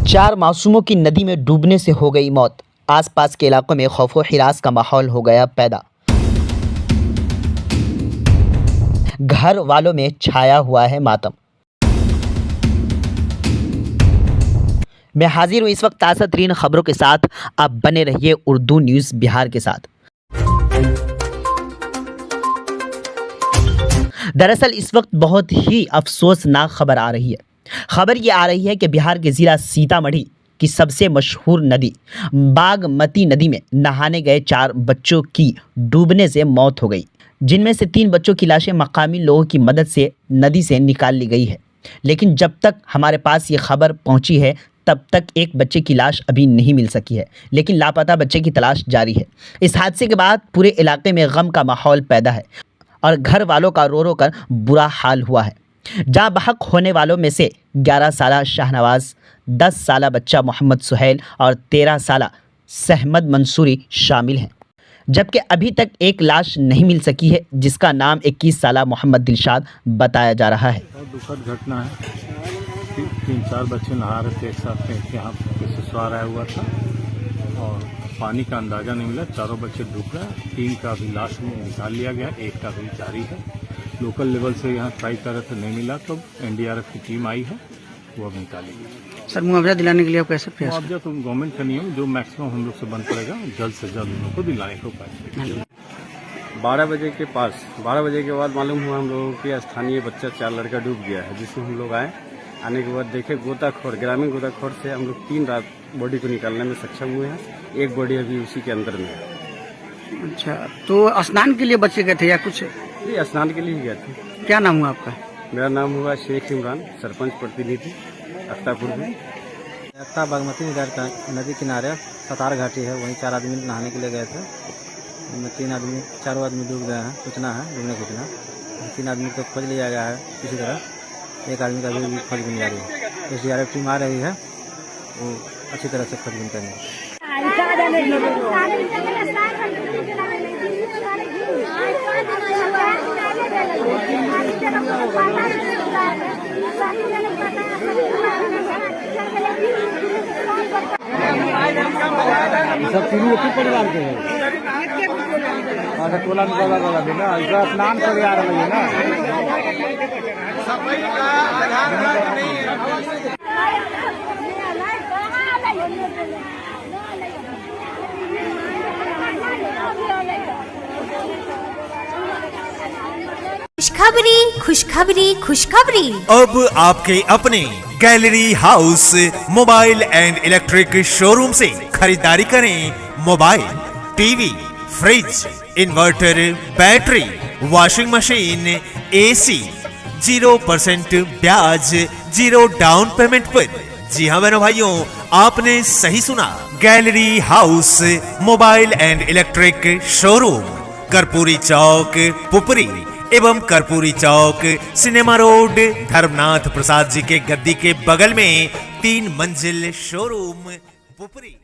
4 मासूमों की नदी में डूबने से हो गई मौत। आसपास के इलाकों में खौफ व हिरास का माहौल हो गया पैदा। घर वालों में छाया हुआ है मातम। मैं हाजिर हूं इस वक्त ताज़ा तरीन खबरों के साथ। आप बने रहिए उर्दू न्यूज़ बिहार के साथ। दरअसल इस वक्त बहुत ही अफसोसनाक खबर आ रही है। खबर ये आ रही है कि बिहार के ज़िला सीतामढ़ी की सबसे मशहूर नदी बागमती नदी में नहाने गए 4 बच्चों की डूबने से मौत हो गई, जिनमें से 3 बच्चों की लाशें मकामी लोगों की मदद से नदी से निकाल ली गई है। लेकिन जब तक हमारे पास ये खबर पहुंची है तब तक एक बच्चे की लाश अभी नहीं मिल सकी है, लेकिन लापता बच्चे की तलाश जारी है। इस हादसे के बाद पूरे इलाके में गम का माहौल पैदा है और घर वालों का रो रो कर बुरा हाल हुआ है। जहाँ बहक होने वालों में से 11 साला शाहनवाज, 10 साला बच्चा मोहम्मद सुहेल और 13 साला सहमद मंसूरी शामिल हैं, जबकि अभी तक एक लाश नहीं मिल सकी है जिसका नाम 21 साला मोहम्मद दिलशाद बताया जा रहा है। दुखद घटना है। 3-4 बच्चे नहा रहे थे एक साथ में, यहाँ पे ससुराल आया हुआ था और पानी का अंदाज़ा नहीं मिला। चारों बच्चे डूब गए। 3 का भी लाश निकाल लिया गया, 1 का भी जारी है। लोकल लेवल से यहाँ ट्राई कर रहे थे, नहीं मिला तो एनडीआरएफ की टीम आई है, वो अब निकाली गई। सर मुआवजा दिलाने के लिए आप कैसे प्रयास? मुआवजा तो गवर्नमेंट का नियम जो मैक्सिमम हम लोग से बन पड़ेगा, जल्द से जल्द उन लोग को दिलाने का उपाय। 12 बजे के पास 12 बजे के बाद मालूम हुआ हम लोगों के स्थानीय बच्चा 4 लड़का डूब गया है, जिसमें हम लोग आए। आने के बाद देखे गोताखोर, ग्रामीण गोताखोर से हम लोग 3 रात बॉडी को निकालने में सक्षम हुए हैं। एक बॉडी अभी उसी के अंदर में है। अच्छा, तो स्नान के लिए बच्चे गए थे या कुछ? ये स्नान के लिए ही गए थे। क्या नाम हुआ आपका? मेरा नाम हुआ शेख इमरान, सरपंच प्रतिनिधि अख्तापुर में। अख्ता बागमती नदी किनारे सतार घाटी है, वहीं 4 आदमी नहाने के लिए गए थे। उनमें 4 आदमी डूब गए हैं, सूचना है डूबने की सूचना। 3 आदमी को खोज लिया गया है किसी तरह। 1 आदमी का भी खोजबीन जारी है। एसडीआरएफ टीम आ रही है, वो अच्छी तरह से खोजबीन करेंगे। सब तीनों एक ही परिवार के हैं। अगर टोला में बगा देना इसका स्नान कर आ रहा है ना। खुशखबरी खुशखबरी खुशखबरी। अब आपके अपने gallery house mobile and electric showroom से खरीदारी करें mobile, TV, fridge, inverter, battery, washing machine, AC 0% ब्याज, 0 डाउन पेमेंट पर। जी हाँ बहनों भाइयों, आपने सही सुना। Gallery house mobile and electric showroom, Karpoori Chowk, Pupri एवं कर्पूरी चौक, सिनेमा रोड, धर्मनाथ प्रसाद जी के गद्दी के बगल में 3 मंजिल शोरूम पुपरी।